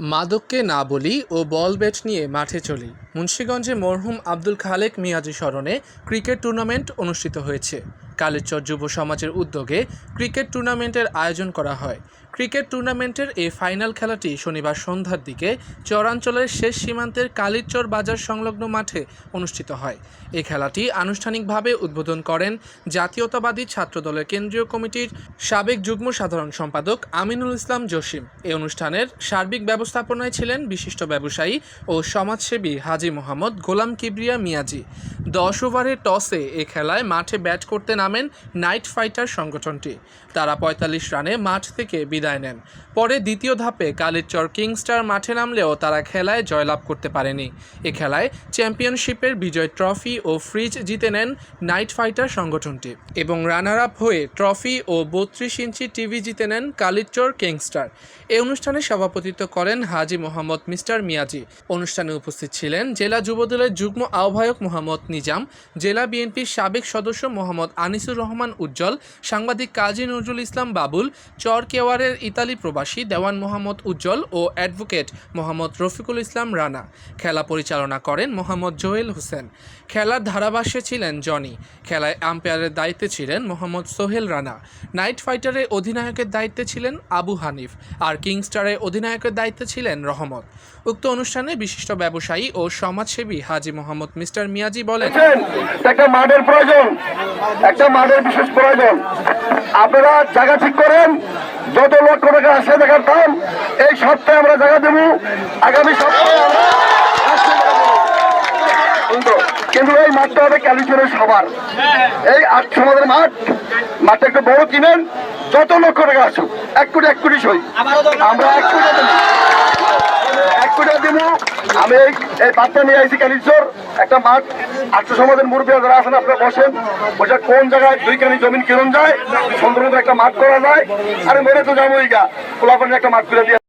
মাদককে না বলি ও ball bat নিয়ে মাঠে চলি। মুন্সিগঞ্জে মরহুম আব্দুল খালেক মিয়াজি স্মরণে ক্রিকেট টুর্নামেন্ট অনুষ্ঠিত হয়েছে। কালেরচর যুব সমাজের উদ্যোগে ক্রিকেট টুর্নামেন্টের আয়োজন করা হয়। ক্রিকেট টুর্নামেন্টের এই ফাইনাল খেলাটি শনিবার সন্ধ্যার দিকে চরাঞ্চলের শেষ সীমান্তের কালিরচর বাজার সংলগ্ন মাঠে অনুষ্ঠিত হয়। এই খেলাটি আনুষ্ঠানিকভাবে উদ্বোধন করেন জাতীয়তাবাদী ছাত্রদলের কেন্দ্রীয় কমিটির সাবেক যুগ্ম সাধারণ সম্পাদক আমিনুল ইসলাম জসিম। এই অনুষ্ঠানের সার্বিক ব্যবস্থাপনায় ছিলেন বিশিষ্ট ব্যবসায়ী ও সমাজসেবী হাজী মোহাম্মদ গোলাম কিবরিয়া মিয়াজি। 10 ওভারের টসে এ খেলায় মাঠে ব্যাট করতে নামেন নাইট ফাইটার সংগঠনটি। তারা 45 রানে মাঠ থেকে বিদায় নেন। পরে দ্বিতীয় ধাপে কালিরচর কিংস্টার মাঠে নামলেও তারা খেলায় জয়লাভ করতে পারেনি। এ খেলায় চ্যাম্পিয়নশিপের বিজয় ট্রফি ও ফ্রিজ জিতে নেন নাইট ফাইটার সংগঠনটি এবং রানার আপ হয়ে ট্রফি ও 32 ইঞ্চি টিভি জিতে নেন কালিরচর কিংস্টার। এই অনুষ্ঠানে সভাপতিত্ব করেন হাজী মোহাম্মদ মিস্টার মিয়াজি। অনুষ্ঠানে উপস্থিত ছিলেন জেলা যুবদলের যুগ্ম আহ্বায়ক মোহাম্মদ নিজাম, জেলা বিএনপির সাবেক সদস্য মোহাম্মদ আনিসুর রহমান উজ্জ্বল, সাংবাদিক কাজী নজরুল ইসলাম বাবুল, চর কেওয়ারের ইতালি প্রবাসী দেওয়ান মোহাম্মদ উজ্জ্বল ও অ্যাডভোকেট মোহাম্মদ রফিকুল ইসলাম রানা। খেলা পরিচালনা করেন মোহাম্মদ জোয়েল হোসেন। খেলার ধারাভাষ্যে ছিলেন জনি। খেলায় আম্পায়ারের দায়িত্বে ছিলেন মোহাম্মদ সোহেল রানা। নাইট ফাইটারের অধিনায়কের দায়িত্বে ছিলেন আবু হানিফ আর কিংস্টারের অধিনায়কের দায়িত্বে ছিলেন রহমত। উক্ত অনুষ্ঠানে বিশিষ্ট ব্যবসায়ী ও সমাজসেবী হাজী মোহাম্মদ মিস্টার মিয়াজি বলেন, একটা মাঠের প্রয়োজন, একটা মাঠের বিশেষ প্রয়োজন। আপনারা জায়গা ঠিক করেন, যত লক্ষ টাকা আসে দেখার দাম এই সপ্তাহে আমরা জায়গা দেব, আগামী সপ্তাহে কিন্তু এই মাঠটা হবে কালিরচরের সবার। এই 800 মাঠের মাঠটা একটু বড় কিনেন, যত লক্ষ টাকা আসুক, 1 কোটি সই আমরা 1 কোটি দেব। আমি এই বার্তা নিয়ে আসছি কালিরচর একটা মাঠ। 800 সমাজের মুরব্বী যারা আছেন আপনারা বসেন, বসে কোন জায়গায় 2 কানি জমিন কিনুন যায়, সুন্দর একটা মাঠ করা যায়। আর মনে তো যাবো খোলা পানি একটা মাঠ করে দিয়ে